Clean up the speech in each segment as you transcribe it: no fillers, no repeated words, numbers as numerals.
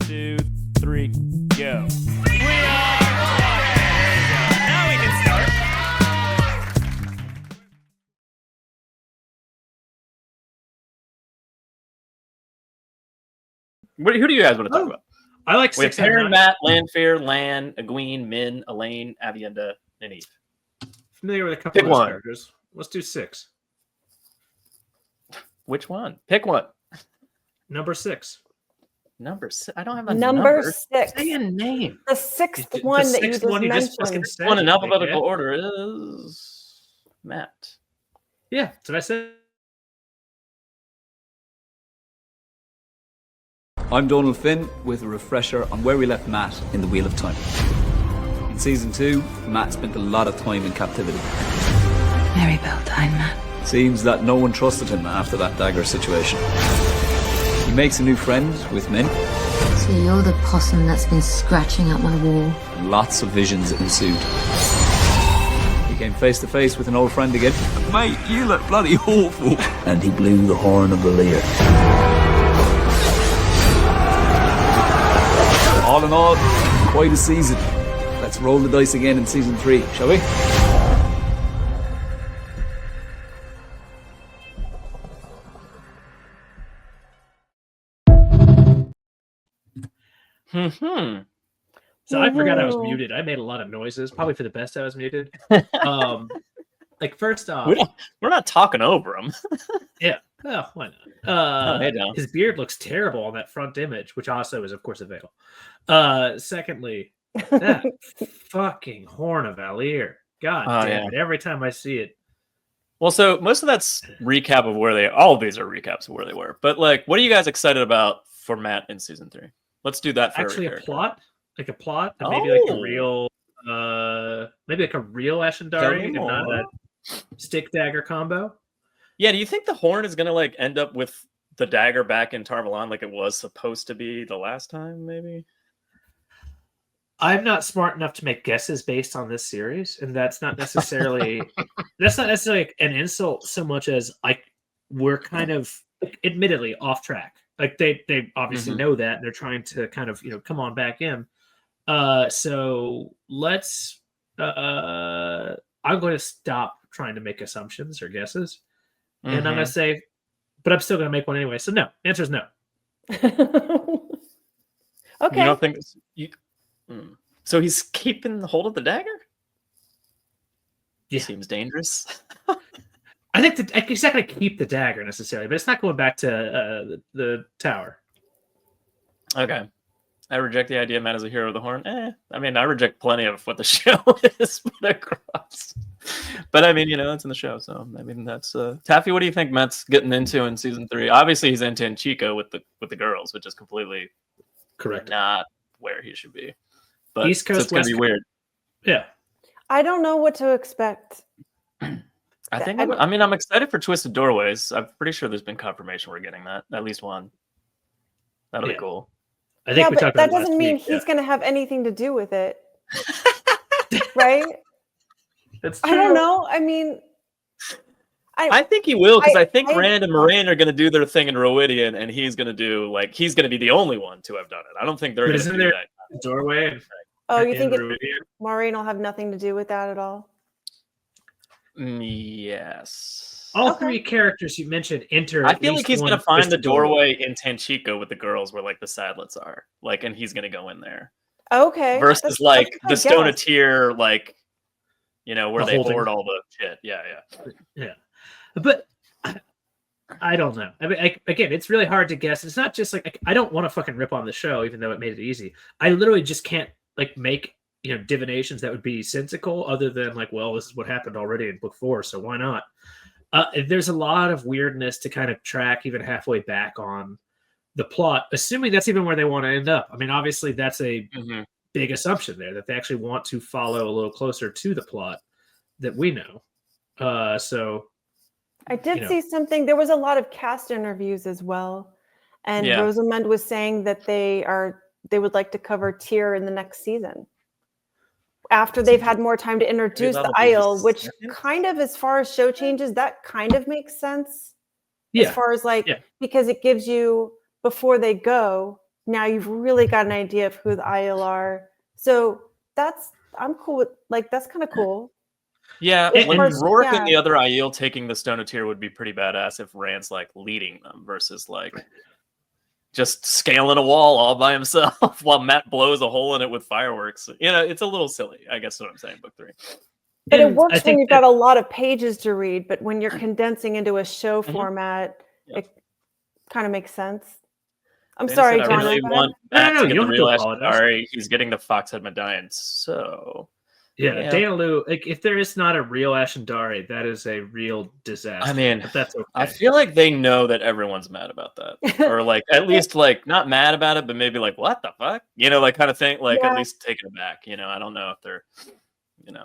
2, 3, go. We are now we can start. Who do you guys want to talk about? I like We have 6 Perrin, Matt, Lanfear, Lan, Egwene, Min, Elayne, Avienda, Nyneave. Familiar with a couple Pick of those one. characters. Let's do 6. Which one? Pick one. Number 6. Number 6. I don't have a Number 6. Say a name. The sixth The one that you sixth just one you just mentioned. fucking said, One in you alphabetical dickhead. order is Matt. Yeah, that's what I said. I'm Donald Finn with a refresher on where we left Matt in the Wheel of Time. In season 2, Matt spent a lot of time in captivity. Very well done, Matt. Seems that no one trusted him after that dagger situation. He makes a new friend with Min, So you're the possum that's been scratching at my wall. and lots of visions ensued. He came face to face with an old friend again. Mate, you look bloody awful. And he blew the horn of the leer. All in all, quite a season. Let's roll the dice again in season 3, shall we? So I forgot I was muted. I made a lot of noises. Probably for the best I was muted. Like first off, We're not talking over him. yeah. Oh, why not? Hey, Dom. His beard looks terrible on that front image, which also is, of course, a veil. Secondly, that fucking horn of Alir. God Oh, damn yeah. it. Every time I see it. Well, so most of that's recap of where they. All of these are recaps of where they were. But like, what are you guys excited about for Matt in season 3? Let's do that for Actually, every a character. plot? Like a plot? And maybe like a Oh. real maybe like a real Tell Ashendari me and not more. a stick dagger combo. Yeah, do you think the horn is gonna like end up with the dagger back in Tarvalon like it was supposed to be the last time? Maybe. I'm not smart enough to make guesses based on this series, and that's not necessarily an insult so much as we're kind of admittedly off track. Like they obviously Mhm. know that and they're trying to kind of come on back in. So let's I'm going to stop trying to make assumptions or guesses, and I'm going to say, but I'm still going to make one anyway. So no, answer is no. Okay. You don't think so? He's keeping hold of the dagger. Yeah. Seems dangerous. I think he's not going to keep the dagger necessarily, but it's not going back to the tower. Okay. I reject the idea of Matt as a hero of the horn. I mean, I reject plenty of what the show is put across. But I mean, it's in the show, so I mean that's Taffy, what do you think Matt's getting into in season 3? Obviously he's into Chico with the girls, which is completely Correct. not where he should be. But East Coast, so it's gonna West be Coast. weird. Yeah. I don't know what to expect. I think I I'm excited for Twisted Doorways. I'm pretty sure there's been confirmation we're getting that. At least one. That'll Yeah. be cool. I think Yeah, we but talked that about it doesn't last mean week. he's going to have anything to do with it, right? It's I don't know. I mean, I think he will, because I think I- Rand and Moraine are going to do their thing in Rowidian, and he's going to do he's going to be the only one to have done it. I don't think they're But going to isn't do there that. a doorway? And, oh, you think Ruidian? Maureen will have nothing to do with that at all? Yes. All Okay. 3 characters you mentioned enter. I at feel like least he's one going to find the twisted doorway. doorway in Tanchico with the girls where the Sadlets are. And he's going to go in there. Okay. Versus that's the a good guess. Stoneatier, where The they holding. hoard all the shit. Yeah. Yeah, but I don't know. I mean, again, it's really hard to guess. It's not just I don't want to fucking rip on the show, even though it made it easy. I literally just can't make divinations that would be sensical, other than well, this is what happened already in book 4, so why not? There's a lot of weirdness to kind of track even halfway back on the plot, assuming that's even where they want to end up. I mean, obviously that's a big assumption there, that they actually want to follow a little closer to the plot that we know. So I did see something. There was a lot of cast interviews as well. And Yeah. Rosamund was saying that they would like to cover Tyr in the next season, after they've had more time to introduce the that'll be the Isle, which second? kind of, as far as show changes, that kind of makes sense. yeah, As far as Yeah. because it gives you, before they go, now you've really got an idea of who the Aiel are. So I'm cool with, like, that's kind of cool. Yeah, Of like course, Rourke yeah. and the other Aiel taking the Stone of Tyr would be pretty badass if Rand's like leading them versus like just scaling a wall all by himself while Matt blows a hole in it with fireworks. You know, it's a little silly, I guess is what I'm saying, book 3. But it And I works when think you've got a lot of pages to read, but when you're condensing into a show Mhm. format, Yeah. it kind of makes sense. I'm Dana sorry, said, John. I really go ahead. want No, Matt no, to you get don't the have to real apologize. Ash'ari. He's getting the Foxhead medallion. So Yeah, Dana Lou, like, if there is not a real Ashendari, that is a real disaster. I mean, but that's okay. I feel like they know that everyone's mad about that, or like at least like not mad about it, but maybe like what the fuck, you know, like kind of thing. Like Yeah. at least taken aback. You know, I don't know if they're, you know.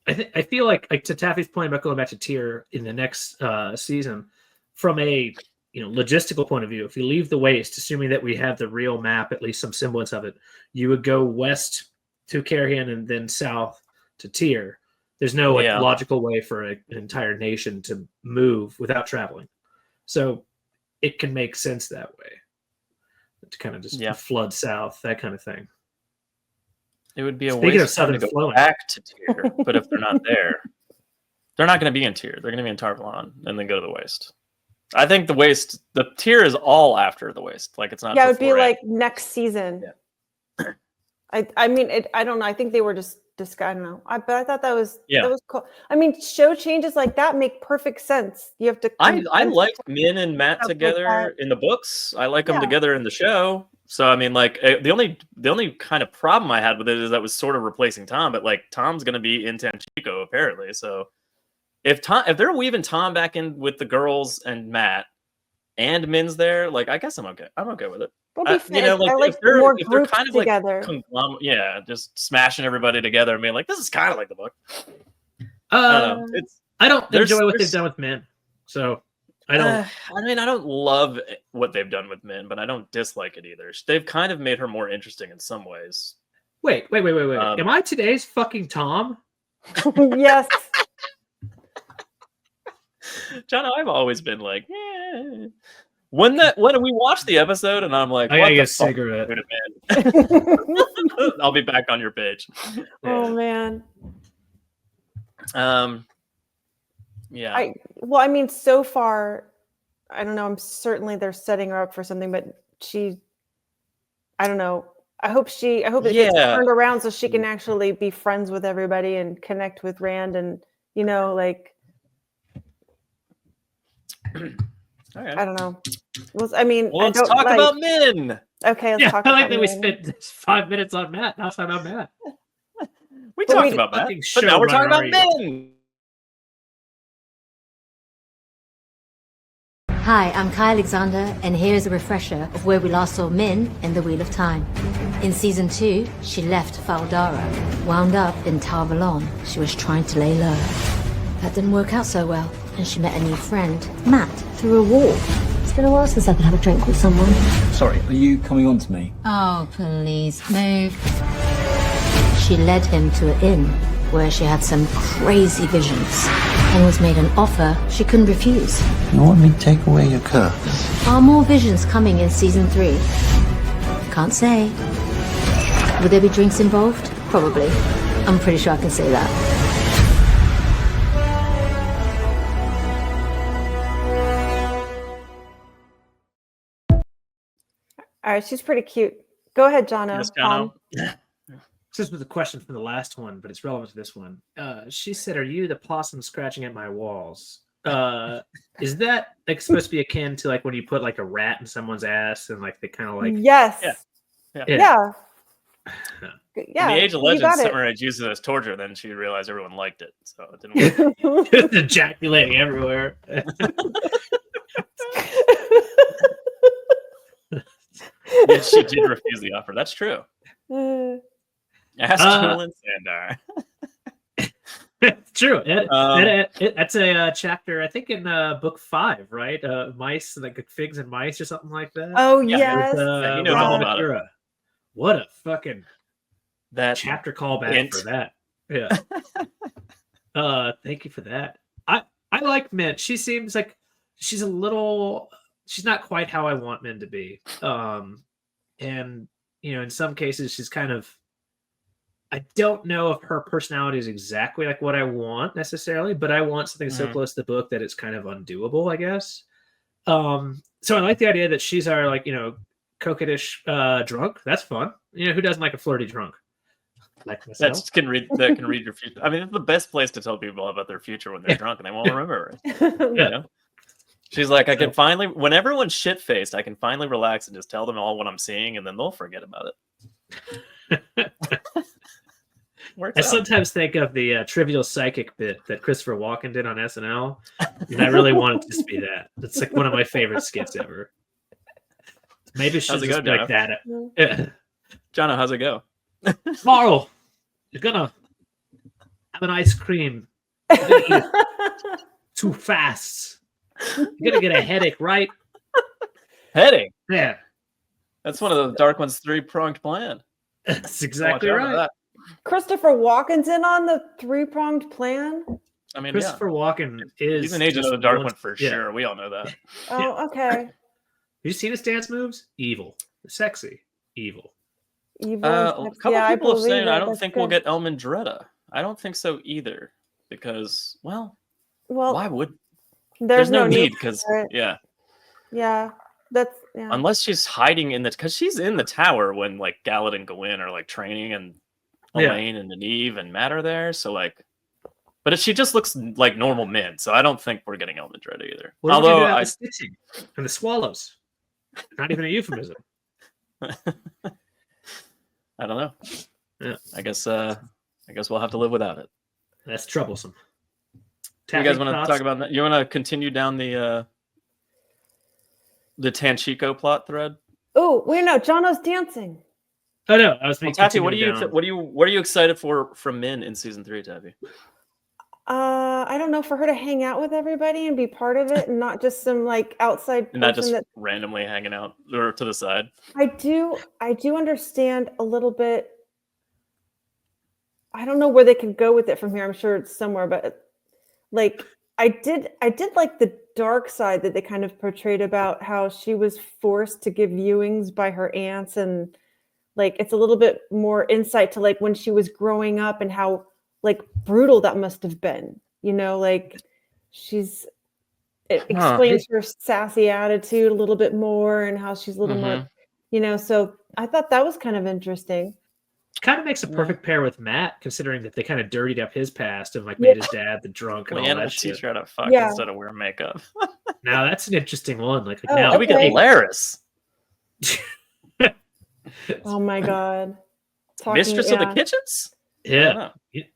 I feel like to Taffy's point about going back to Tyr in the next season, from a logistical point of view, if you leave the waste, assuming that we have the real map, at least some semblance of it, you would go west to Carrion and then south to Tyr. There's no logical way for an entire nation to move without traveling, so it can make sense that way to kind of just flood south, that kind of thing. It would be a Speaking of waste of time to southern go flowing. back to Tyr, but if they're not there, they're not going to be in Tyr. They're going to be in Tarvalon and then go to the waste. I think the waste, the Tyr is all after the waste. Like it's not. Yeah, it would be before like next season. Yeah. I mean, I don't know. I think they were just I don't know. But I thought that was cool. I mean, show changes like that make perfect sense. You have to. I like Min and Matt together in the books. I like them together in the show. So I mean, like the only kind of problem I had with it is that was sort of replacing Tom, but like Tom's going to be in Tanchico apparently. So if they're weaving Tom back in with the girls and Matt and Min's there, like I guess I'm okay. I'm okay with it. You know, like I like more groups kind of together. Like just smashing everybody together and being like, this is kind of like the book. I don't enjoy what they've done with Min, so I don't. I mean, I don't love what they've done with Min, but I don't dislike it either. They've kind of made her more interesting in some ways. Wait. Am I today's fucking Tom? Yes. John, I've always been like, when we watch the episode and I'm like, I gotta get a cigarette. I'll be back on your page. Oh man. Yeah. I mean, so far, I don't know. I'm certainly they're setting her up for something, but I don't know. I hope it gets turned around so she can actually be friends with everybody and connect with Rand, and like. I don't know. Let's talk about Min. Okay, let's talk about I like that Min. we spent 5 minutes on Matt. Now it's not about Matt. We talked about Matt, but now we're talking about Min. Hi, I'm Kai Alexander, and here's a refresher of where we last saw Min in The Wheel of Time. In Season 2, she left Faldara, wound up in Tarvalon. She was trying to lay low. That didn't work out so well, and she met a new friend, Matt, through a wall. It's been a while since I could have a drink with someone. Sorry, are you coming on to me? Oh, please, move. She led him to an inn where she had some crazy visions and was made an offer she couldn't refuse. You want me to take away your curse? Are more visions coming in Season 3? Can't say. Would there be drinks involved? Probably. I'm pretty sure I can say that. All right, she's pretty cute. Go ahead, Jono. Yes, Jono. This was a question from the last one, but it's relevant to this one. She said, "Are you the possum scratching at my walls?" Is that like supposed to be akin to like when you put like a rat in someone's ass and like they kind of like? Yes. Yeah. In the Age of Legends, Summerage used it as torture. Then she realized everyone liked it, so it didn't work. Just ejaculating everywhere. Yes, she did refuse the offer. That's true. Ask Julian Sandar. It's true. That's a chapter, I think, in book 5, right? Mice, like figs and mice, or something like that. Oh yeah, yes. He knows all about it. What a fucking that chapter callback for that. Yeah. Thank you for that. I like Mint. She seems like she's not quite how I want Min to be. and in some cases she's kind of. I don't know if her personality is exactly like what I want necessarily, but I want something so close to the book that it's kind of undoable, I guess. So I like the idea that she's our coquettish drunk. That's fun. Who doesn't like a flirty drunk? Like myself. That can read your future. I mean, it's the best place to tell people about their future when they're drunk and they won't remember it. She's like, I can finally, when everyone's shit faced, I can finally relax and just tell them all what I'm seeing, and then they'll forget about it. I sometimes think of the trivial psychic bit that Christopher Walken did on SNL, and I really want it to just be that. It's like one of my favorite skits ever. Maybe it should just be like that. Jono, how's it go? Tomorrow, you're gonna have an ice cream. You're gonna eat it too fast. You're gonna get a headache, right? Headache? Yeah. That's one of the Dark One's 3-pronged plan. That's exactly right. Christopher Walken's in on the 3-pronged plan. I mean, Christopher Walken he's an agent of the Dark One for sure. We all know that. Oh, okay. Have you seen his dance moves? Evil, sexy, evil. A couple people have said I don't think we'll get Elmendretta. I don't think so either, because why would? There's no need because unless she's hiding in because she's in the tower when like Galad and Gawain are like training and Elayne and Nyneave and Matt are there. So like, but she just looks like normal men. So I don't think we're getting Elmendretta either. Although the stitching and the swallows, not even a euphemism. I don't know. Yeah, I guess we'll have to live without it. That's troublesome. You guys want to talk about that? You want to continue down the Tanchico plot thread? Oh, wait, no, Jono's dancing. Oh no, I was making Taffy. What are you excited for from Min in season 3, Taffy? I don't know, for her to hang out with everybody and be part of it, and not just some like outside person, not just randomly hanging out or to the side. I do understand a little bit. I don't know where they could go with it from here. I'm sure it's somewhere, but like I did like the dark side that they kind of portrayed about how she was forced to give viewings by her aunts, and like it's a little bit more insight to like when she was growing up and how like brutal that must have been, like it explains her sassy attitude a little bit more and how she's a little more, so I thought that was kind of interesting. Kind of makes a perfect pair with Matt, considering that they kind of dirtied up his past and like made his dad the drunk and all that shit. Teach her how to fuck instead of wear makeup. Now that's an interesting one. Like now we get Laris. Oh my god. Mistress of the kitchens? Yeah.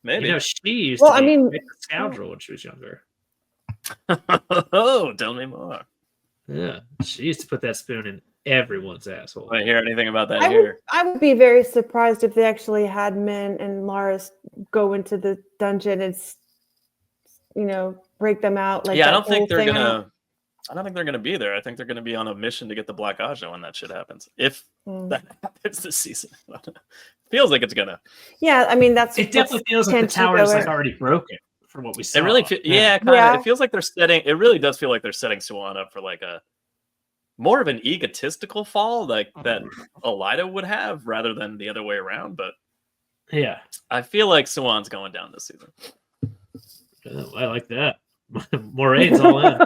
Maybe. She used to be a scoundrel when she was younger. Oh, tell me more. Yeah. She used to put that spoon in everyone's asshole. I hear anything about that here. I would be very surprised if they actually had Min and Laris go into the dungeon and break them out. Like I don't think they're gonna be there. I think they're gonna be on a mission to get the Black Aja when that shit happens. If that happens this season. Feels like it's gonna. Yeah, I mean it definitely feels like the tower is like already broken from what we saw. It really it feels like they're setting it really does feel like they're setting Siwan up for like a more of an egotistical fall like that Elayne would have rather than the other way around. But yeah, I feel like Siwan's going down this season. I like that. Moraine's all in.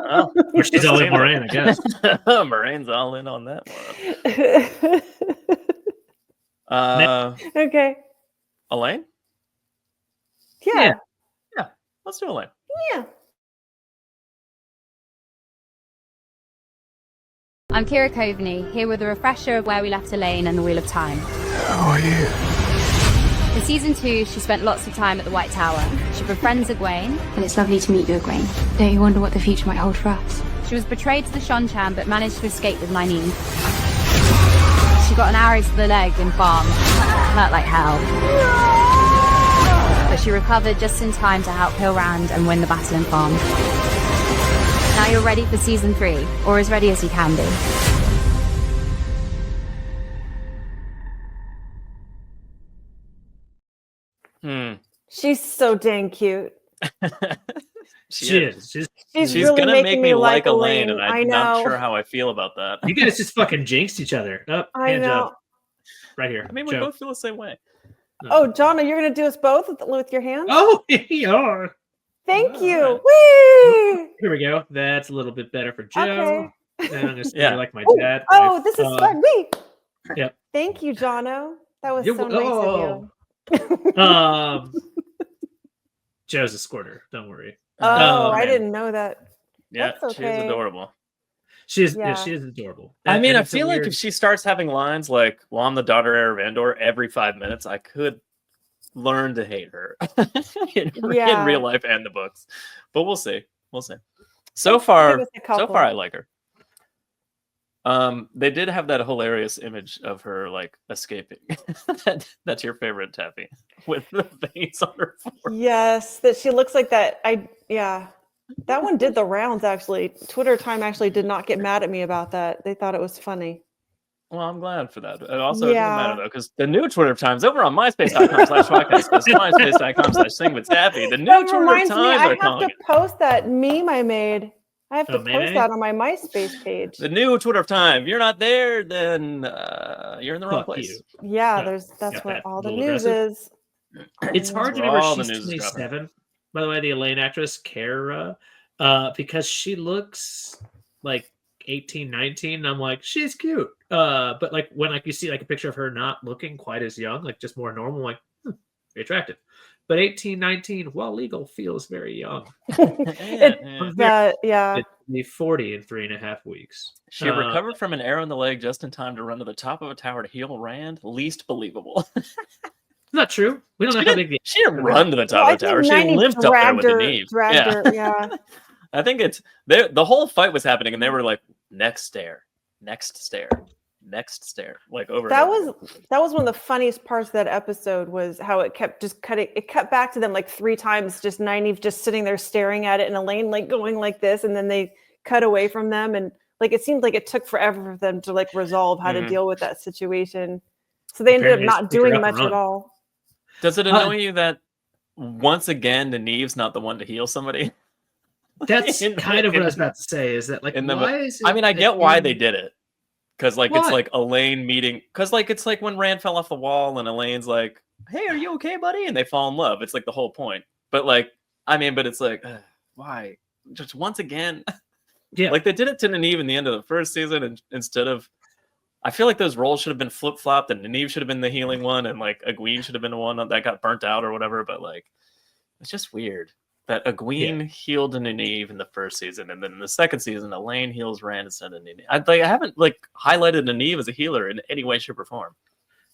Or she's all in Moraine, I guess. Moraine's all in on that one. Okay. Elayne? Yeah. Let's do Elayne. Yeah. I'm Kira Coveney, here with a refresher of where we left Elayne and the Wheel of Time. How are you? In season 2, she spent lots of time at the White Tower. She befriends Egwene. And it's lovely to meet you, Egwene. Don't you wonder what the future might hold for us? She was betrayed to the Shonchan, but managed to escape with Nyneave. She got an arrow to the leg in Farm. Hurt like hell. But she recovered just in time to help Hilrand and win the battle in Farm. Now you're ready for season 3, or as ready as you can be. She's so dang cute. She is. She's really gonna make me like Elayne, and I I'm know. not sure how I feel about that. You guys just fucking jinxed each other. I know. right here. I mean, we Joe. both feel the same way. Oh, Jono, you're gonna do us both with your hands? Oh, yeah. Thank you. Right. Whee! Here we go. That's a little bit better for Joe. Okay. And I'm gonna say Yeah. like my Oh, dad. oh, this is fun. Wee. Yep. Thank you, Jono. That was You're- so nice of you. Joe's a squirter. Don't worry. Oh, I man. didn't know that. Yeah, That's she is okay. adorable. She is. Yeah. She is adorable. I mean, And I it's a feel like weird- if she starts having lines like, well, I'm the daughter heir of Andor every 5 minutes, I could learn to hate her in real life and the books. But we'll see. We'll see. So far, Give us a couple. I like her. They did have that hilarious image of her like escaping. That's your favorite, Taffy, with the veins on her forehead. Yes, that she looks like that. That one did the rounds actually. Twitter time actually did not get mad at me about that. They thought it was funny. Well, I'm glad for that. And also, it doesn't Yeah. matter though, because the new Twitter Times over on myspace.com/podcast, myspace.com/singwithtaffy. The new That Twitter reminds me, Times I are have calling to it. post that meme I made. I have to Oh, post maybe? that on my MySpace page. The new Twitter of Time. If you're not there, then you're in the wrong Fuck place. you. Yeah, Yeah, that's got where that. all the Little news aggressive. is. It's hard to where remember all the she's news is dropping. 27. By the way, the Elayne actress, Kara, because she looks like 18, 19. I'm like, she's cute. But like when like you see like a picture of her not looking quite as young, like just more normal, like very attractive. But 18, 19, while legal, feels very young. Yeah. It's be 40 in 3.5 weeks. She recovered from an arrow in the leg just in time to run to the top of a tower to heal Rand. Least believable. Not true. We don't know how big the She didn't run to the top of the tower. She limped up there with the knee. Dragged her, yeah. I think it's the whole fight was happening, and they were like, next stair, next stair, next stair, like over. That and over. was one of the funniest parts of that episode was how it kept just cutting. It cut back to them like 3 times, just Nyneave just sitting there staring at it, and Elayne like going like this, and then they cut away from them, and like it seemed like it took forever for them to like resolve how to deal with that situation. So they ended up Apparently not pick her doing up and much at run. all. Does it annoy you that once again Nynaeve's not the one to heal somebody? That's In- kind of what in- I was about to say. Is that like in the- why is it I mean, I that get why in- they did it. Because like it's Why? like Elayne meeting, because like it's like when Rand fell off the wall and Elaine's like, "Hey, are you okay, buddy?" And they fall in love. It's like the whole point. But like, I mean, but it's like, why? Just once again, Yeah. like they did it to Nynaeve in the end of the first season, and instead of, I feel like those roles should have been flip flopped, and Nynaeve should have been the healing one, and like Egwene should have been the one that got burnt out or whatever. But like, it's just weird that Egwene healed Nynaeve in the first season, and then in the second season, Elayne heals Rand instead of Nynaeve. I haven't like highlighted Nynaeve as a healer in any way, shape, or form.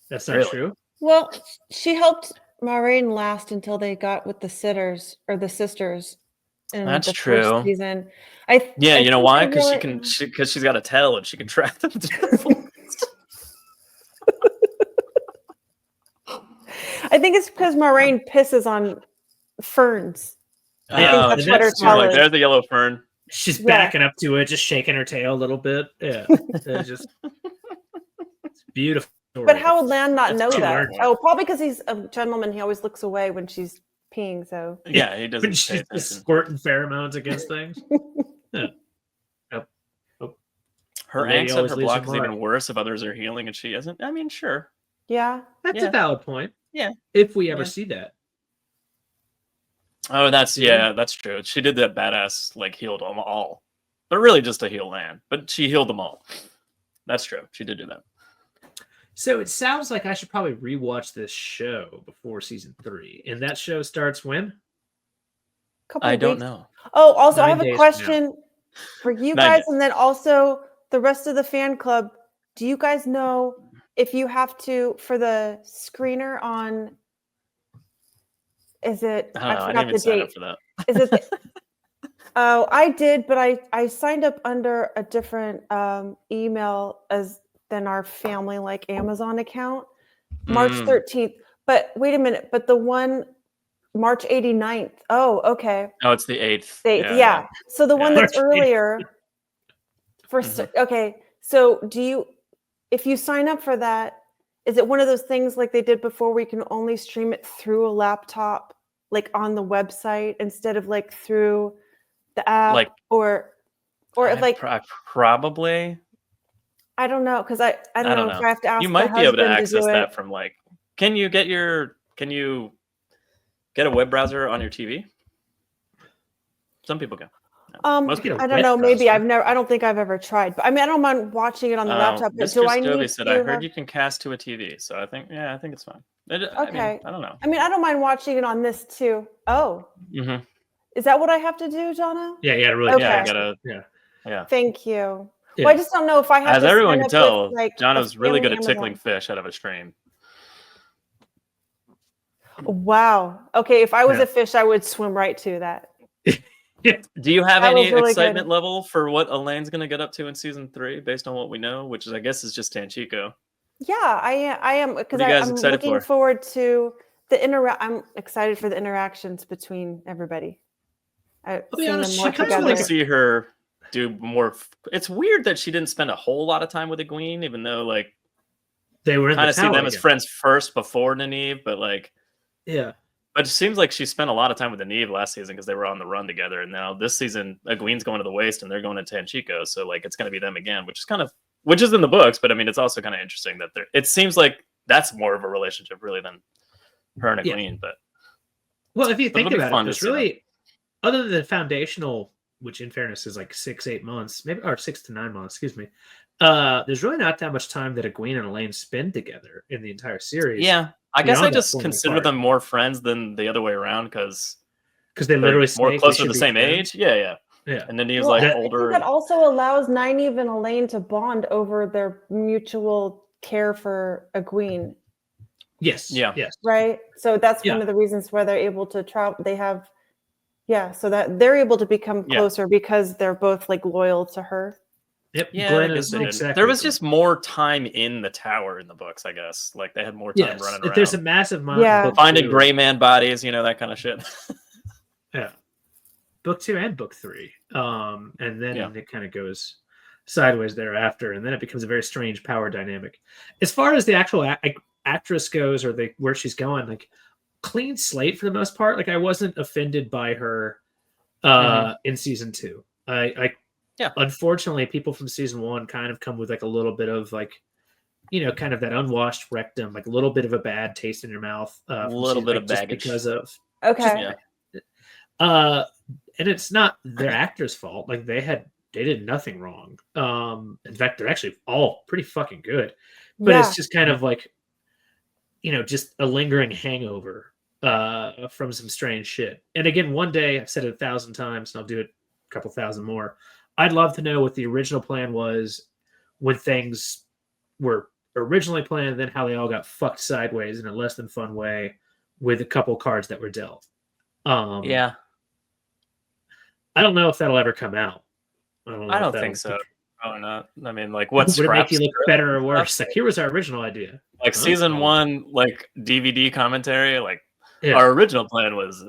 That's not Really? true. Well, she helped Moiraine last until they got with the sitters or the sisters. In That's the true. First season. Yeah, you know think why? I Because really- because she's got a tail and she can track them. I think it's because Moiraine pisses on ferns. Yeah, that's what her true. tail Like, is. there's the yellow fern. She's Yeah. backing up to it, just shaking her tail a little bit. Yeah, it's just it's beautiful. But how would Lan not know That's that? hard. Oh, probably because he's a gentleman. He always looks away when she's peeing. So Yeah, he doesn't When pay she's just attention. squirting pheromones against things? Yeah. Her The lady angst at always her leaves block a is even mark. worse if others are healing and she isn't. I mean, sure. yeah, That's Yeah. a valid point. Yeah. If we ever Yeah. see that. Oh, that's that's true. She did that badass, like healed them all, but really just to heal Lan. But she healed them all. That's true. She did do that. So it sounds like I should probably rewatch this show before season 3. And that show starts when? couple I of don't weeks. know. Oh, also, I 9 have a days from question for you 9 guys, days. and then also the rest of the fan club. Do you guys know if you have to for the screener on? Is it? I don't know. I forgot didn't even the sign date. up for that. Is it? Oh, I did, but I signed up under a different email than our family like Amazon account. March Mm. 13th. But wait a minute. But the one March 89th. Oh, okay. Oh, it's the 8th. Yeah. So the one Yeah. that's March 8th. earlier. Okay. So if you sign up for that, is it one of those things like they did before where you can only stream it through a laptop, like on the website instead of like through the app, Like- or if like probably. I don't know because I don't know if I have to ask. You might be able to access do that from like. Can you get a web browser on your TV? Some people can. I don't know. Maybe I don't think I've ever tried. But I mean, I don't mind watching it on the laptop. But do I need to? I heard you can cast to a TV, so I think it's fine. Okay. I don't know. I mean, I don't mind watching it on this too. Oh. Mm-hmm. Is that what I have to do, Jono? Yeah, really. Okay. Yeah. Thank you. Yeah. Well, I just don't know if I have. As to everyone can tell, with, like, Jono's really good at Amazon. tickling fish out of a stream. Wow. Okay, if I was a fish, I would swim right to that. Do you have That any was really excitement good. level for what Elayne's going to get up to in season 3, based on what we know, which is, I guess, is just Tanchico? Yeah, I am because What are you guys I'm excited looking for? forward to I'm excited for the interactions between everybody. I'll be honest, I kind of want to see her do more. It's weird that she didn't spend a whole lot of time with Egwene, even though like they were kind of see them as friends first before Nyneave, but like But it seems like she spent a lot of time with Nyneave last season because they were on the run together, and now this season Egwene's going to the Waste and they're going to Tanchico, so like it's going to be them again, which is in the books, but I mean it's also kind of interesting that it seems like that's more of a relationship really than her and Elayne. But well, if you think about it, it's really other than the foundational, which in fairness is like 6-8 months, maybe, or 6 to 9 months, excuse me. There's really not that much time that Egwene and Elayne spend together in the entire series. Yeah, I guess I just consider them more friends than the other way around because they literally more closer to the same age. Yeah. And then he was like older. That also allows Nyneave and Elayne to bond over their mutual care for Egwene. Yes. Yeah. Yes. Right. So that's one of the reasons why they're able to travel. They have, so that they're able to become closer because they're both like loyal to her. Yep. Yeah. There was just more time in the tower in the books, I guess. Like they had more time running around. There's a massive amount. Finding gray man bodies, that kind of shit. Yeah. Book 2 and book 3. And then it kind of goes sideways thereafter, and then it becomes a very strange power dynamic. As far as the actual actress goes, or where she's going, like clean slate for the most part. Like I wasn't offended by her in season 2. Unfortunately, people from season 1 kind of come with like a little bit of like, kind of that unwashed rectum, like a little bit of a bad taste in your mouth. A little bit of baggage because of and it's not their actors' fault. Like they did nothing wrong. In fact, they're actually all pretty fucking good. But it's just kind of like, just a lingering hangover from some strange shit. And again, one day, I've said it 1,000 times, and I'll do it a couple thousand more. I'd love to know what the original plan was when things were originally planned, and then how they all got fucked sideways in a less than fun way with a couple cards that were dealt. I don't know if that'll ever come out. I don't think so. Oh, no. I mean, like, what's would it make you look better or worse? Like, here was our original idea. Like season 1, like DVD commentary. Like, our original plan was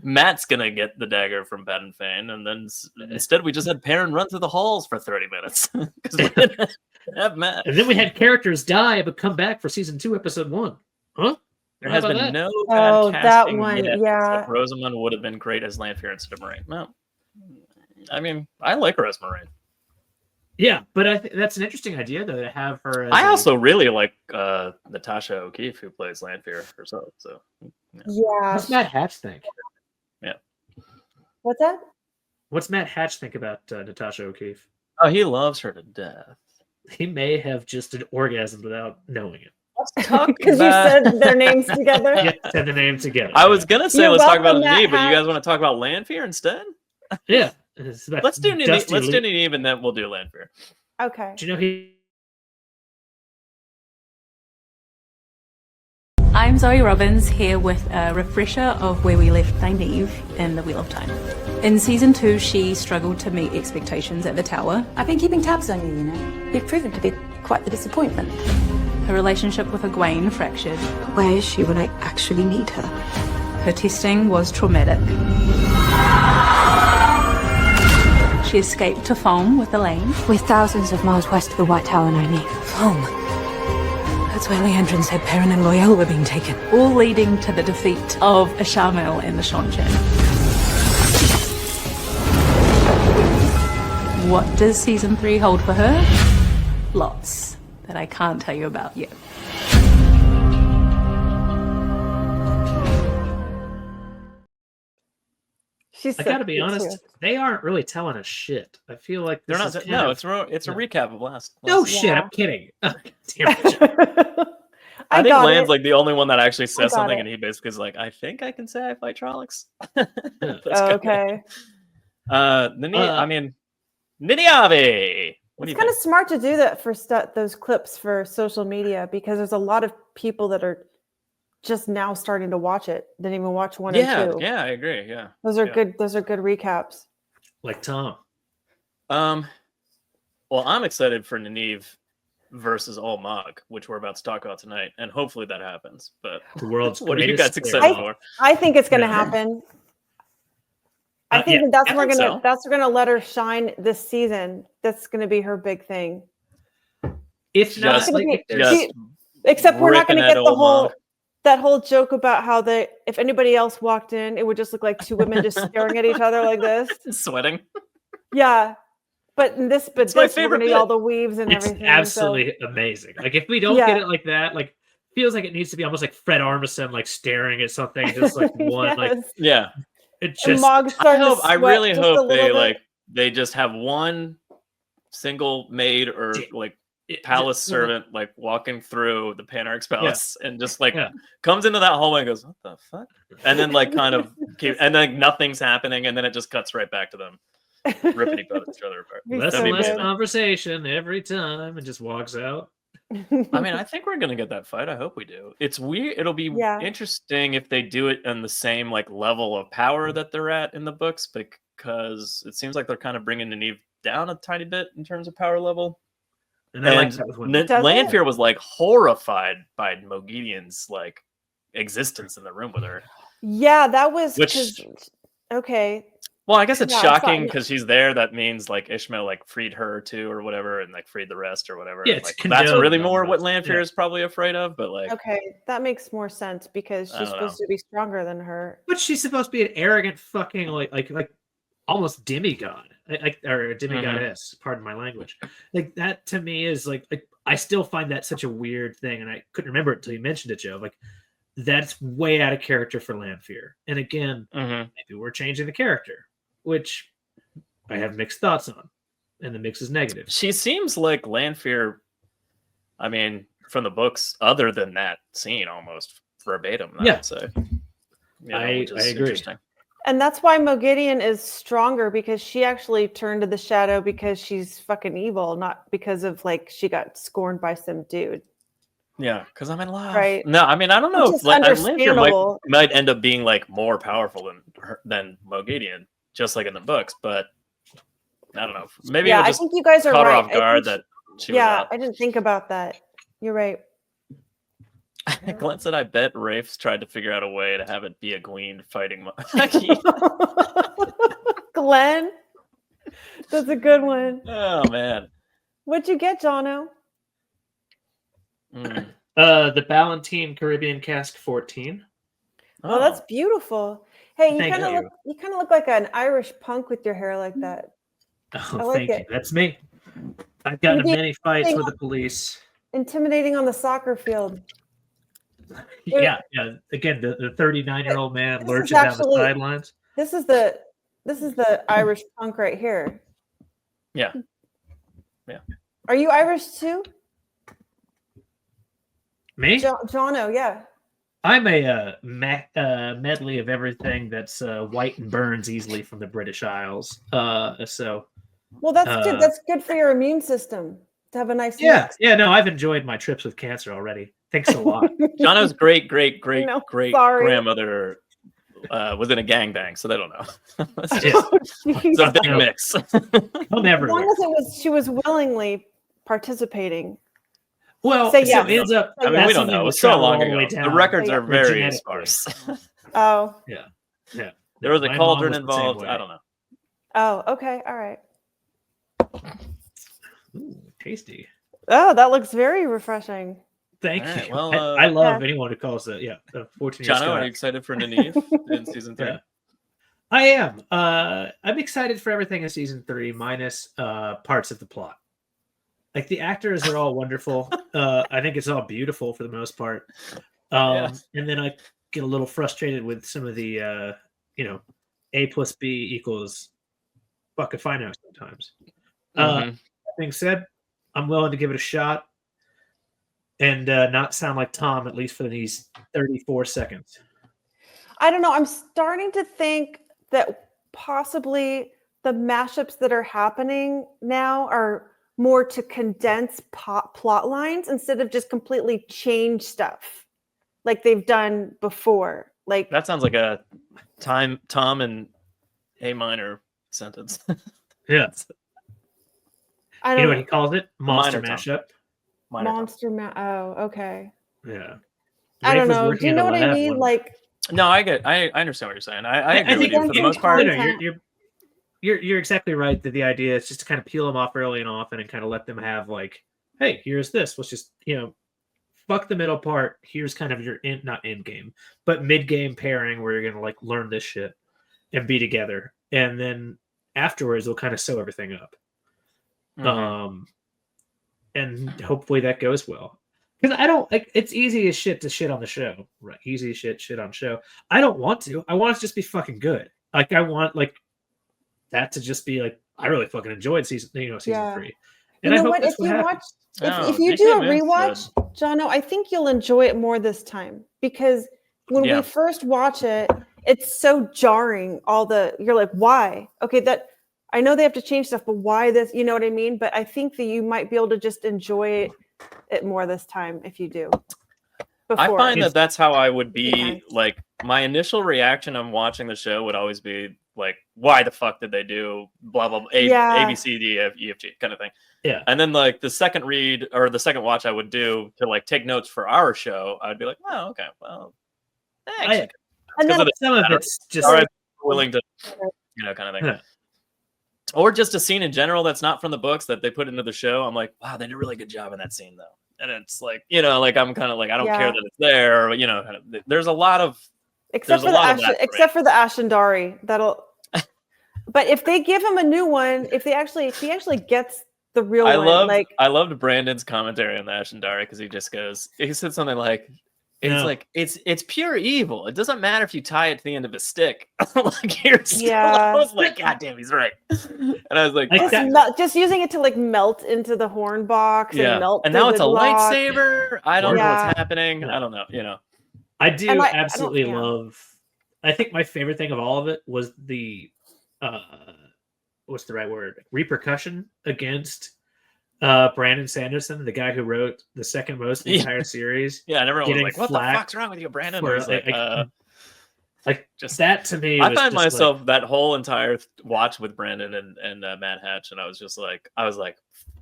Matt's gonna get the dagger from Pat and Fane, and then instead we just had Perrin run through the halls for 30 minutes because we didn't have Matt. And then we had characters die but come back for season 2, episode 1. Huh? There has been no bad casting that one, yet, Rosamund would have been great as Lanfear instead of Moraine. No, I mean, I like her as Moraine. Yeah, but I think that's an interesting idea, though, to have her. As I also really like Natasha O'Keefe, who plays Lanfear herself. So, what's Matt Hatch think? Yeah, what's that? What's Matt Hatch think about Natasha O'Keefe? Oh, he loves her to death. He may have just an orgasm without knowing it. Because you said their names together. Yeah, said the name together. I was gonna say let's talk about Nyneave, but you guys want to talk about Lanfear instead? Yeah. Let's do Nyneave. Let's do Nyneave, and then we'll do Lanfear. Okay. Do you know he? I'm Zoe Robbins here with a refresher of where we left Nyneave in the Wheel of Time. In season 2, she struggled to meet expectations at the tower. I've been keeping tabs on you, You've proven to be quite the disappointment. Her relationship with Egwene fractured. Where is she when I actually need her? Her testing was traumatic. She escaped to Foam with Elayne. We're thousands of miles west of the White Tower, Nyneave. Foam. That's where Leandrin said Perrin and Loyal were being taken. All leading to the defeat of Ashamil and the Shonchan. What does season 3 hold for her? Lots that I can't tell you about yet. She's I so gotta be cute, honest, too. they aren't really telling us shit. I feel like They're this not. is No, kind it's a no. recap of last. No season. shit, Yeah. I'm kidding. Damn it. I think got Lan's it. like the only one that actually says got something, it. and he basically is like, "I think I can say I fight Trollocs." Yeah. That's Oh, kinda- okay. I mean, Nyneave. What do It's you kind of think? smart to do that for those clips for social media because there's a lot of people that are just now starting to watch it. Didn't even watch 1 and 2. Yeah, I agree. Yeah, Those are yeah. good. Those are good recaps. Like Tom. Well, I'm excited for Nyneave versus Olmog, which we're about to talk about tonight, and hopefully that happens. But The world's what are you greatest guys player. excited for? I think it's going to Yeah. happen. I think Yeah, that's I we're think gonna so. that's we're gonna let her shine this season. That's gonna be her big thing. If not, Just, like, be- if there's- just Except we're not ripping gonna at get the Olmog. that whole joke about how if anybody else walked in, it would just look like two women just staring at each other like this. sweating. Yeah, but in this, It's my we're favorite gonna get all bit. the weaves and it's everything. absolutely amazing. Like if we don't Yeah. get it like that, like feels like it needs to be almost like Fred Armisen, like staring at something, just like one, like Yes. Yeah, it And just. Mog's starting to I sweat really just a hope little bit. they just have one single maid or like palace servant like walking through the Panarch's palace and just like comes into that hallway and goes, "What the fuck?" And then like kind of and then nothing's happening, and then it just cuts right back to them ripping each other apart. Less That'd and be less amazing. conversation every time, and just walks out. I mean, I think we're gonna get that fight. I hope we do. It's weird. It'll be Yeah. interesting if they do it on the same like level of power that they're at in the books, because it seems like they're kind of bringing Nyneave down a tiny bit in terms of power level. And I like that with women. Does it? Lanfear was like horrified by Moghedian's like existence in the room with her. Yeah, that was Which- okay. Well, I guess it's Yeah, it's not- shocking because she's there. That means like Ishmael like freed her too, or whatever, and like freed the rest or whatever. Yeah, it's like, that's condoned really more what almost. Lanfear Yeah. is probably afraid of. But like, Okay, that makes more sense because I she's don't supposed to be stronger than her. But she's supposed to be an arrogant fucking like almost demigod, or a demigoddess. Pardon my language. Like that to me is like I still find that such a weird thing, and I couldn't remember it until you mentioned it, Joe. Like that's way out of character for Lanfear. And again, maybe we're changing the character, which I have mixed thoughts on, and the mix is negative. she seems like Lanfear. I mean, from the books, other than that scene, almost verbatim. Yeah. I'd say. I agree. Interesting. And that's why Moghedian is stronger because she actually turned to the shadow because she's fucking evil, not because of like she got scorned by some dude. Yeah, because I'm in love. Right. No, I mean I don't know Which if is like Lanfear understandable. might end up being like more powerful than Moghedian, just like in the books. But I don't know. Maybe Yeah, it I just think you guys are caught her right. off I guard think that she was out. I didn't think about that. You're right. Glenn said, "I bet Rafe's tried to figure out a way to have it be a queen fighting Maggie." Glenn, that's a good one. Oh man. What'd you get, Jono? Mm. The Ballantine Caribbean Cask 14. Oh, that's beautiful. Hey, you Thank kind of you. look like an Irish punk with your hair like that. Oh, I like thank you. it. That's me. I've gotten in You many fights think- with the police. Intimidating on the soccer field. Yeah. Again, the 39-year-old man This is lurching down the actually- sidelines. This is the Irish punk right here. Yeah. Are you Irish too? Me? Jono, yeah. I'm a medley of everything that's white and burns easily from the British Isles. So Well, that's good. That's good for your immune system to have a nice mix. No, I've enjoyed my trips with cancer already. Thanks a lot. Jono's great No, sorry. grandmother was in a gangbang, so they don't know. It's Yeah. it's a big No. mix. I'm As everywhere. long as she was willingly participating. Well, Say so yes. it ends up. I mean, that's we don't something know. It we was so travel long all the ago. way The down records are very genetically. sparse. Oh. Yeah. There was a My mom cauldron was the same involved. way. I don't know. Oh, okay. All right. Ooh, tasty. Oh, that looks very refreshing. Thank All right, you. well, I love Yeah. anyone who calls it. Yeah, the 14-year Jono, are you Scot. excited for Nyneave in season 3? Yeah. I am. I'm excited for everything in season 3, minus parts of the plot. Like the actors are all wonderful. I think it's all beautiful for the most part. And then I get a little frustrated with some of the, A plus B equals fuck if I know sometimes. That being said, I'm willing to give it a shot and not sound like Tom, at least for these 34 seconds. I don't know. I'm starting to think that possibly the mashups that are happening now are more to condense plot lines instead of just completely change stuff like they've done before. Like that sounds like a Tom and A minor sentence. Yeah. I don't know what he calls it? Monster Minor mashup. Oh, okay. Yeah. I don't know. Do you know what I mean? Like, no, I understand what you're saying. I agree with you for the most part. You're exactly right that the idea is just to kind of peel them off early and often and kind of let them have like, hey, here's this. Let's just, fuck the middle part. Here's kind of your not end game, but mid game pairing where you're gonna like learn this shit and be together, and then afterwards they'll kind of sew everything up. And hopefully that goes well. Because I don't like it's easy as shit to shit on the show, right? Easy as shit on show. I don't want to. I want it to just be fucking good. Like I want like that to just be like I really fucking enjoyed season 3. And you know what? If you watch, if you do a rewatch, Jono, I think you'll enjoy it more this time because when we first watch it, it's so jarring. You're like, why? Okay, that I know they have to change stuff, but why this? You know what I mean? But I think that you might be able to just enjoy it more this time if you do. I find that that's how I would be. Like my initial reaction on watching the show would always be like, why the fuck did they do blah blah blah A B C D F E F G kind of thing. Yeah. And then like the second read or the second watch I would do to like take notes for our show, I'd be like, oh okay, well, and then some of it's just willing to, kind of thing. Or just a scene in general that's not from the books that they put into the show. I'm like, wow, they did a really good job in that scene though. And it's like, like I'm kind of like, I don't care that it's there, or, kind of, there's a lot of except for the Ashendari that'll. But if they give him a new one, if he actually gets the real one, I loved Brandon's commentary on the Ashendari because he said something like, it's pure evil. It doesn't matter if you tie it to the end of a stick. Like I was like, God damn, he's right. And I was like, just using it to like melt into the horn box and melt. And now it's a lightsaber. I don't know what's happening. I don't know. I do absolutely love. I think my favorite thing of all of it was the what's the right word? Repercussion against Brandon Sanderson, the guy who wrote the second most in the entire series. Yeah, and everyone was like, what the fuck's wrong with you, Brandon? Like just that to me. I find myself that whole entire watch with Brandon and Matt Hatch, and I was like,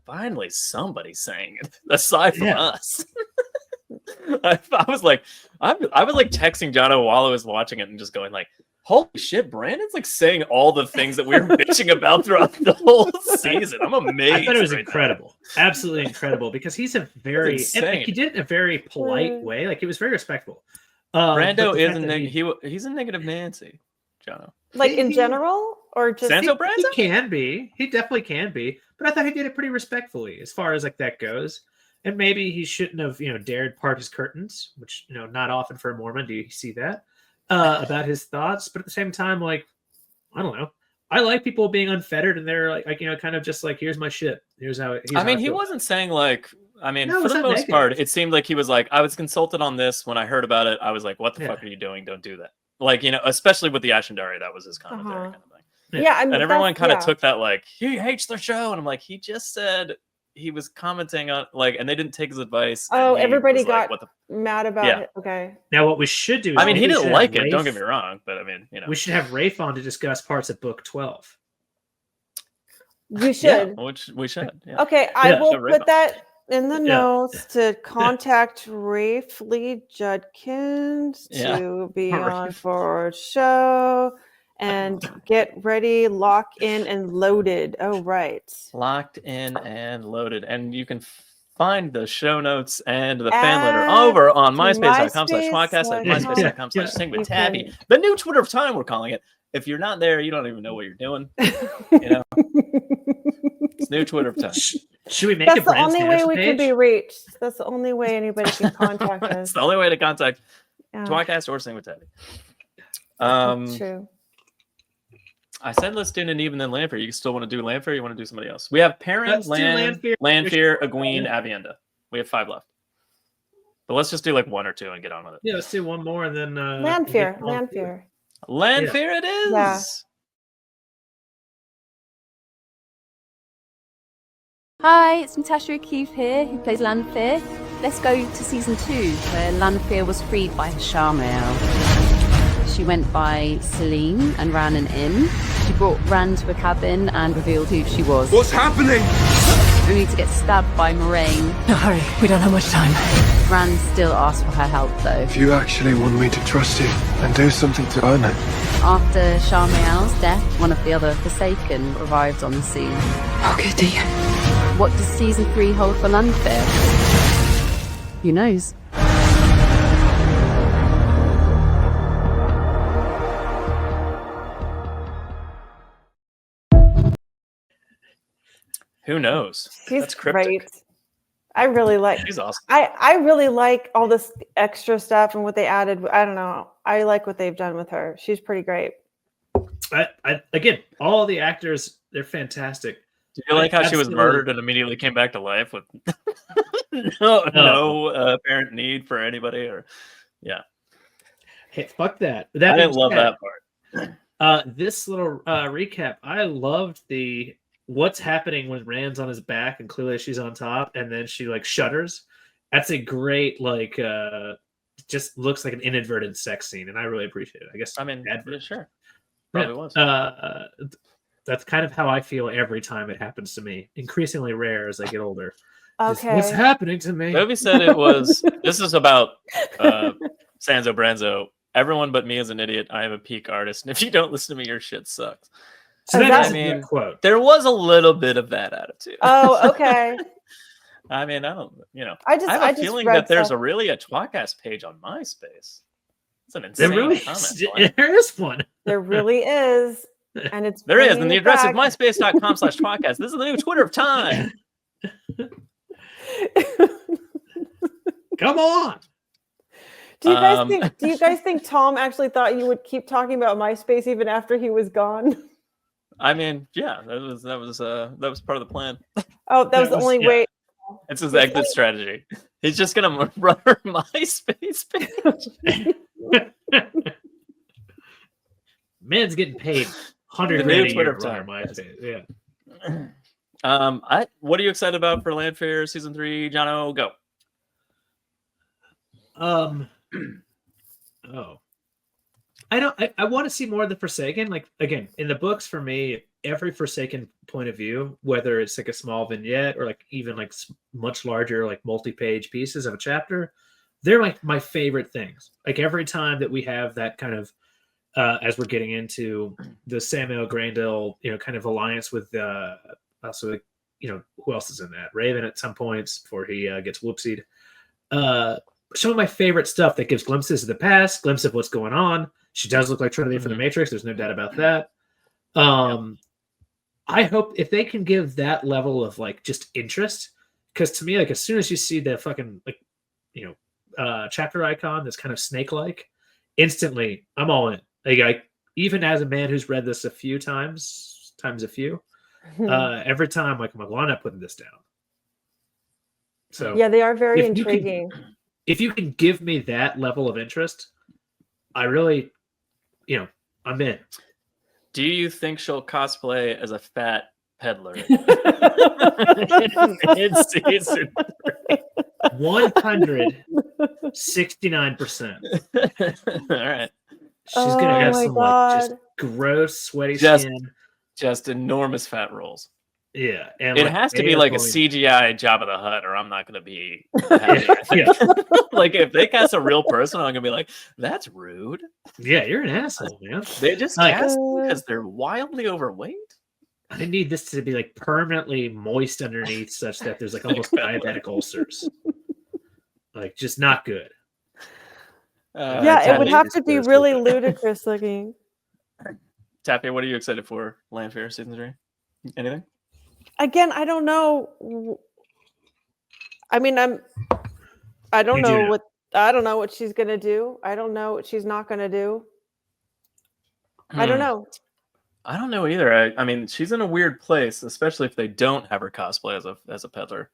finally somebody saying it aside from us. I was like texting Jono while I was watching it and just going like, holy shit, Brandon's like saying all the things that we were bitching about throughout the whole season. I'm amazed. I thought it was incredible. Absolutely incredible because he's a very he did it in a very polite way. Like it was very respectful. Brando he's a negative Nancy, Jono. Like in general or just Santo Brando? He can be. He definitely can be. But I thought he did it pretty respectfully as far as like that goes. And maybe he shouldn't have, dared part his curtains, which, not often for a Mormon do you see that, about his thoughts. But at the same time, like, I don't know. I like people being unfettered and they're like kind of just like, here's my shit. Here's how it he wasn't saying like, for the most part, it seemed like he was like, I was consulted on this. When I heard about it, I was like, what the fuck are you doing? Don't do that. Like, especially with the Ashendari, that was his commentary kind of thing. Yeah. And everyone kind of took that like, he hates the show. And I'm like, he just said he was commenting on like, and they didn't take his advice. Oh, everybody got mad about it. Okay. Now what we should do is he didn't like it, don't get me wrong, but we should have Rafe on to discuss parts of book 12. We should. Yeah, which we should. Yeah. Okay, I will put that in the notes to contact Rafe Lee Judkins to be on for a show. And get ready, lock in and loaded. Oh, right. Locked in and loaded. And you can find the show notes and the fan letter over on myspace.com/podcast and myspace.com/sing with Taffy. The new Twitter of time, we're calling it. If you're not there, you don't even know what you're doing. It's New Twitter of time. Should we make That's a the brand only way Spanish we can page? be reached. That's the only way anybody can contact It's us. the only way to contact Yeah, tWoTcast or Sing with Teddy. that's true. I said let's do Nyneave and then Lanfear. You still want to do Lanfear? Or you want to do somebody else? We have Perrin, Let's do Lanfear. Lanfear, Egwene, Avienda. We have 5 left. But let's just do like 1 or 2 and get on with it. Yeah, let's do one more and then Lanfear. Lanfear. Lanfear it is. Yeah. Hi, it's Natasha O'Keefe here, who plays Lanfear. Let's go to season 2, where Lanfear was freed by Charmael. She went by Celine and ran an inn. She brought Ran to a cabin and revealed who she was. What's happening? Only to get stabbed by Moraine. No, hurry. We don't have much time. Ran still asked for her help, though. If you actually want me to trust you, then do something to earn it. After Charmael's death, one of the other Forsaken arrived on the scene. Oh, goody. What does season 3 hold for Lanfear? Who knows? Who knows? She's That's cryptic. great. I really like. She's awesome. I really like all this extra stuff and what they added. I don't know. I like what they've done with her. She's pretty great. Again, all the actors, they're fantastic. Do you like how she was Absolutely. murdered and immediately came back to life with no apparent need for anybody? Or Hey, fuck that. I didn't love that part. This little recap, I loved the what's happening when Rand's on his back and clearly she's on top, and then she like shudders. That's a great just looks like an inadvertent sex scene, and I really appreciate it. I guess sure, probably was. That's kind of how I feel every time it happens to me. Increasingly rare as I get older. Just, Okay. what's happening to me? Toby said it was. This is about Sanzo Branzo. Everyone but me is an idiot. I am a peak artist, and if you don't listen to me, your shit sucks. So that's I mean, quote. There was a little bit of that attitude. Oh, okay. I mean, I don't, I just have a feeling read that there's stuff. a tWoTcast page on MySpace. It's an insane There really comment. there is one. There really is, and it's There is, bringing and the it address is back. myspace.com/tWoTcast. This is the new Twitter of time. Come on. Do you guys think Tom actually thought you would keep talking about MySpace even after he was gone? I mean, yeah, that was part of the plan. Oh, that was the only way. It's his exit strategy. He's just gonna run her MySpace page. Man's getting paid $100 The grand new a Twitter year for time. MySpace. Yeah. What are you excited about for Lanfear season 3? Jono, go. I want to see more of the Forsaken. Like, again, in the books, for me, every Forsaken point of view, whether it's like a small vignette or like even like much larger, like multi-page pieces of a chapter, they're like my favorite things. Like every time that we have that kind of, as we're getting into the Samuel Grandel, kind of alliance with also, who else is in that? Raven at some points before he gets whoopsied. Some of my favorite stuff that gives glimpses of the past, glimpse of what's going on. She does look like Trinity from the Matrix. There's no doubt about that. I hope if they can give that level of like just interest, because to me, like as soon as you see the fucking chapter icon that's kind of snake-like, instantly I'm all in. Like even as a man who's read this a few times a few, every time like I'm like, well, I'm not putting this down. So yeah, they are very intriguing. If you can give me that level of interest, I really, I'm in. Do you think she'll cosplay as a fat peddler? In season 169%. All right. She's gonna have some like just gross, sweaty skin. Just enormous fat rolls. Yeah, and it has to be like a CGI Jabba the Hutt, or I'm not going to be happy. Like if they cast a real person, I'm going to be like, "That's rude." Yeah, you're an asshole, man. They just cast because they're wildly overweight. I need this to be like permanently moist underneath, such that there's like almost diabetic ulcers. Like, just not good. Yeah, it would have to be really ludicrous looking. Taffy, what are you excited for? Lanfear season 3? Anything? Again, I don't know. I mean, I don't know what she's gonna do. I don't know what she's not gonna do. I don't know. I don't know either. I mean, she's in a weird place, especially if they don't have her cosplay as a peddler.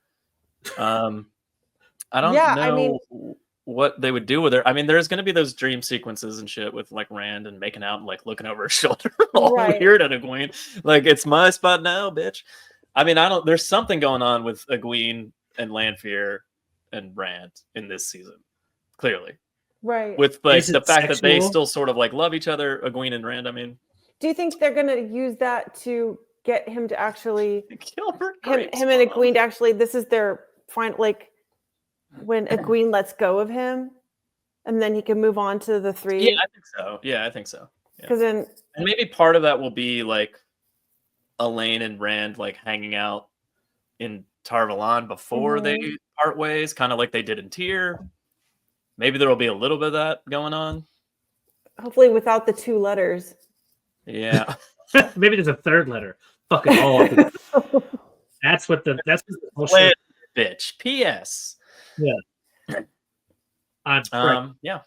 I don't know what they would do with her. I mean, there's going to be those dream sequences and shit with like Rand and making out and like looking over her shoulder, all weird at Egwene. Like, it's my spot now, bitch. I mean, there's something going on with Egwene and Lanfear and Rand in this season, clearly. Right. With like the fact that they still sort of like love each other, Egwene and Rand. I mean, do you think they're gonna use that to get him to actually him and Egwene to actually? This is their final, like when Egwene lets go of him, and then he can move on to the three. Yeah, I think so. Yeah, I think so. Because then, and maybe part of that will be like Elayne and Rand like hanging out in Tarvalon before they part ways, kind of like they did in Tyr. Maybe there will be a little bit of that going on. Hopefully, without the 2 letters. Yeah. Maybe there's a 3rd letter. Fucking all. That's what the bullshit. Bitch. P.S. Yeah. Yeah.